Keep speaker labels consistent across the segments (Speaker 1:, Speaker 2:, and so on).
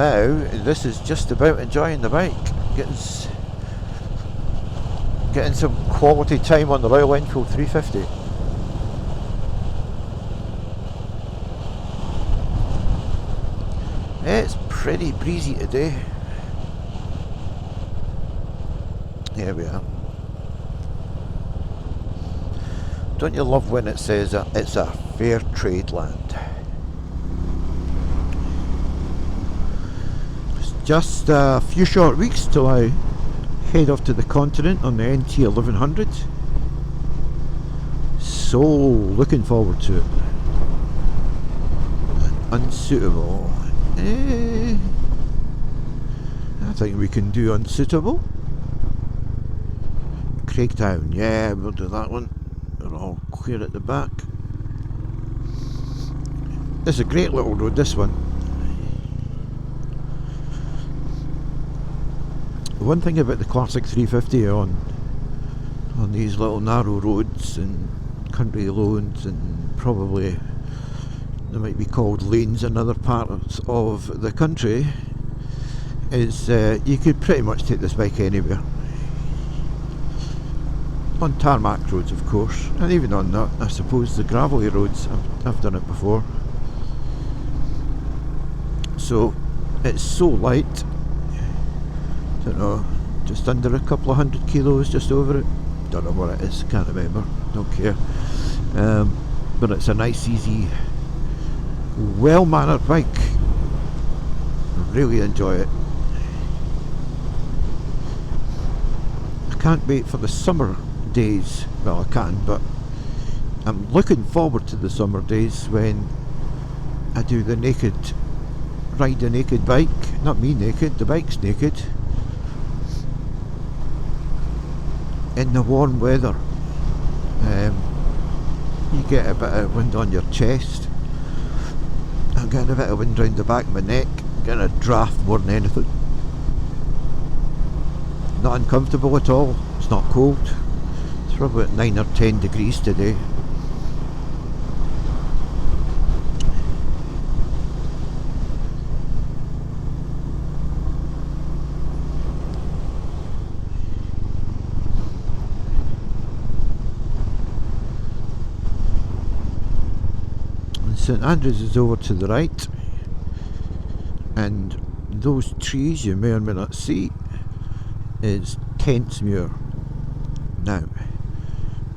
Speaker 1: now, this is just about enjoying the bike. Getting some quality time on the Royal Enfield 350. It's pretty breezy today. Here we are. Don't you love when it says that it's a fair trade land? It's just a few short weeks till I head off to the continent on the NT 1100. So looking forward to it. Unsuitable. I think we can do unsuitable. Craigtown, yeah, we'll do that one. We're all clear at the back. It's a great little road, this one. One thing about the Classic 350 on these little narrow roads and country lanes, and probably they might be called lanes in other parts of the country, is you could pretty much take this bike anywhere. On tarmac roads, of course, and even on that, I suppose, the gravelly roads. I've done it before. So it's so light. Don't know, just under a couple of 100 kilos, just over it. Don't know what it is, can't remember, don't care. But it's a nice, easy, well-mannered bike. Really enjoy it. I can't wait for the summer days. Well, I can, but I'm looking forward to the summer days when I do the naked, ride a naked bike. Not me naked, the bike's naked. In the warm weather. You get a bit of wind on your chest. I'm getting a bit of wind round the back of my neck. Getting a draft more than anything. Not uncomfortable at all. It's not cold. It's probably about 9 or 10 degrees today. St Andrews is over to the right, and those trees you may or may not see is Tentsmuir. Now,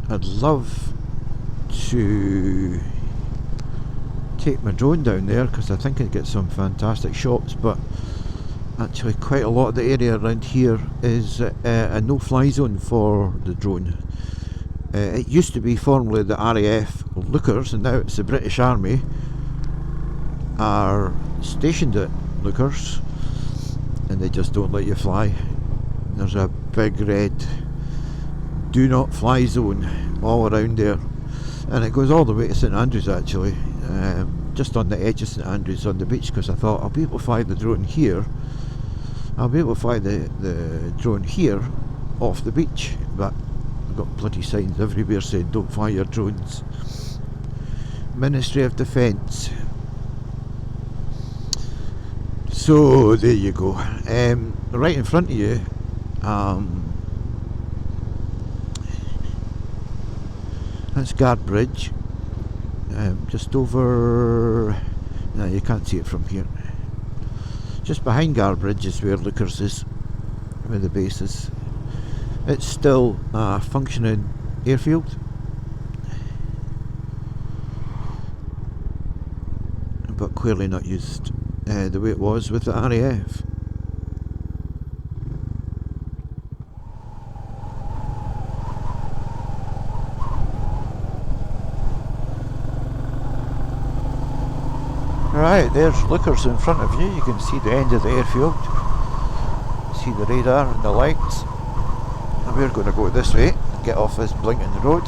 Speaker 1: I'd love to take my drone down there because I think I'd get some fantastic shots, but actually quite a lot of the area around here is a no-fly zone for the drone. It used to be formerly the RAF Leuchars, and now it's the British Army are stationed at Leuchars, and they just don't let you fly. There's a big red do not fly zone all around there, and it goes all the way to St Andrews actually, just on the edge of St Andrews on the beach, because I thought I'll be able to fly the drone here. I'll be able to fly the drone here off the beach, but I've got bloody signs everywhere saying don't fly your drones. Ministry of Defence. So there you go. Right in front of you, that's Guard Bridge. Just over. No, you can't see it from here. Just behind Guard Bridge is where Leuchars is, where the base is. It's still a functioning airfield, but clearly not used the way it was with the RAF. Right, there's Leuchars in front of you. You can see the end of the airfield. See the radar and the lights. And we're going to go this way, get off this blinking road.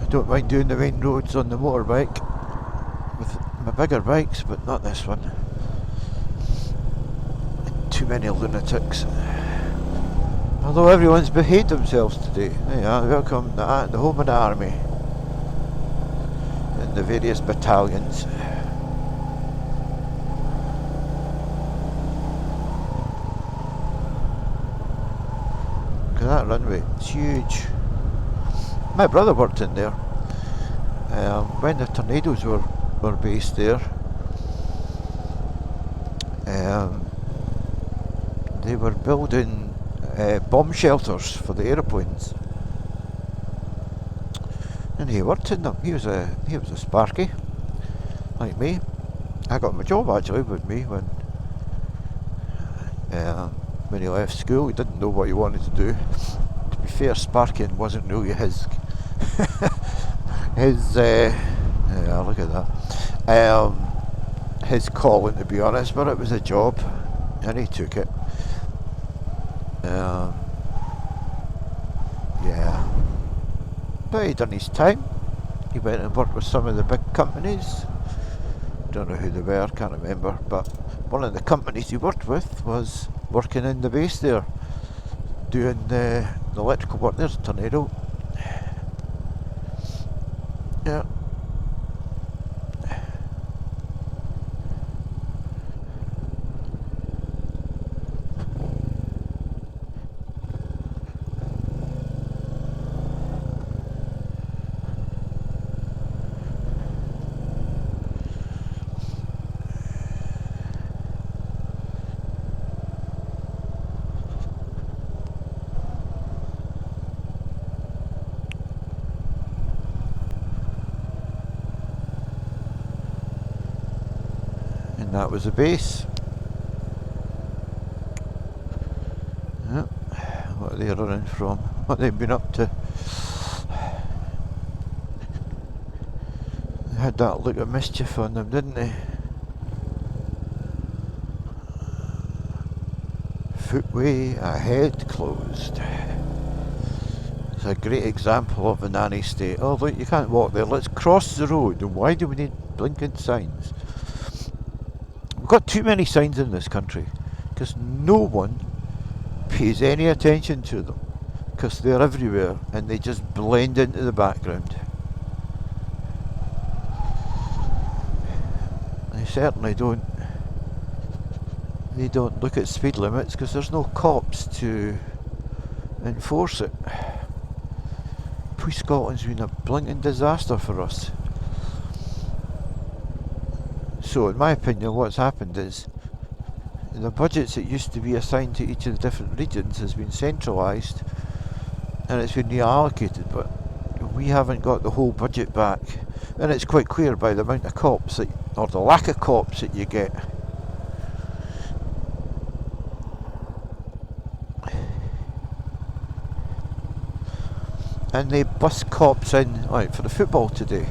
Speaker 1: I don't mind doing the main roads on the motorbike with my bigger bikes, but not this one. Too many lunatics. Although everyone's behaved themselves today. There you are, welcome to the home of the army. the various battalions. That runway, it's huge. My brother worked in there when the tornadoes were based there. They were building bomb shelters for the aeroplanes, and he worked in them. He was a sparky like me. I got my job actually with me when he left school. He didn't know what he wanted to do. To be fair, sparking wasn't really his look at that, his calling, to be honest, but it was a job and he took it. Yeah, but he done his time. He went and worked with some of the big companies. Don't know who they were, can't remember, but one of the companies he worked with was working in the base there, doing the electrical work. There's a tornado. Yeah. That was the base. Yep. What are they running from? What they've been up to? They had that look of mischief on them, didn't they? Footway ahead closed. It's a great example of a nanny state. Oh look, you can't walk there. Let's cross the road. And why do we need blinking signs? We've got too many signs in this country because no one pays any attention to them because they're everywhere and they just blend into the background. They certainly don't look at speed limits because there's no cops to enforce it. Scotland's been a blinking disaster for us. So in my opinion what's happened is the budgets that used to be assigned to each of the different regions has been centralised and it's been reallocated, but we haven't got the whole budget back, and it's quite clear by the amount of cops that, or the lack of cops that you get. And they bus cops in, like for the football today,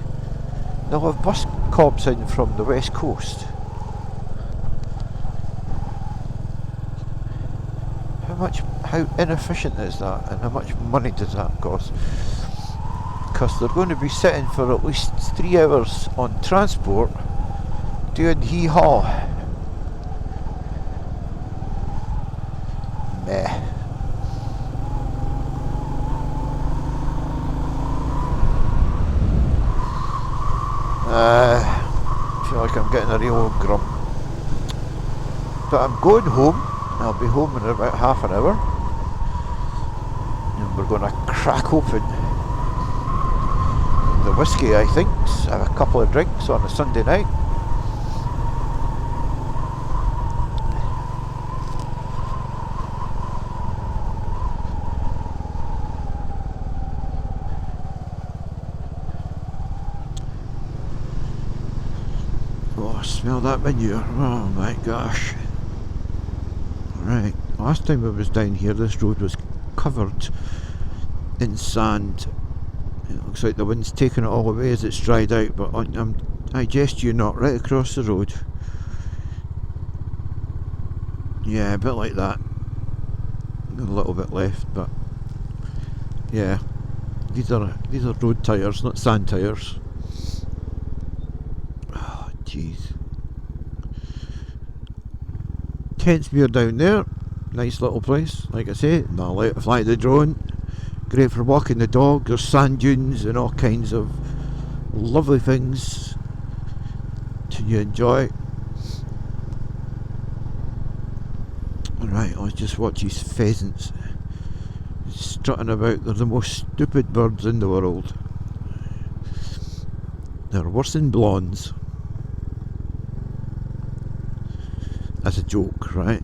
Speaker 1: they'll have bus cops in from the west coast. How inefficient is that, and how much money does that cost? Because they're going to be sitting for at least 3 hours on transport doing hee-haw. Meh. I feel like I'm getting a real old grump. But I'm going home. I'll be home in about half an hour. And we're going to crack open the whiskey, I think. Have a couple of drinks on a Sunday night. Oh, smell that manure. Oh my gosh. Right, last time I was down here this road was covered in sand. It looks like the wind's taken it all away as it's dried out, but I jest you not, right across the road. Yeah, a bit like that. A little bit left, but yeah, these are road tyres, not sand tyres. Oh jeez. Tentsmuir down there, nice little place, like I say, not allowed to fly the drone, great for walking the dog. There's sand dunes and all kinds of lovely things to you enjoy. Right, let's just watch these pheasants strutting about. They're the most stupid birds in the world. They're worse than blondes. That's a joke, right?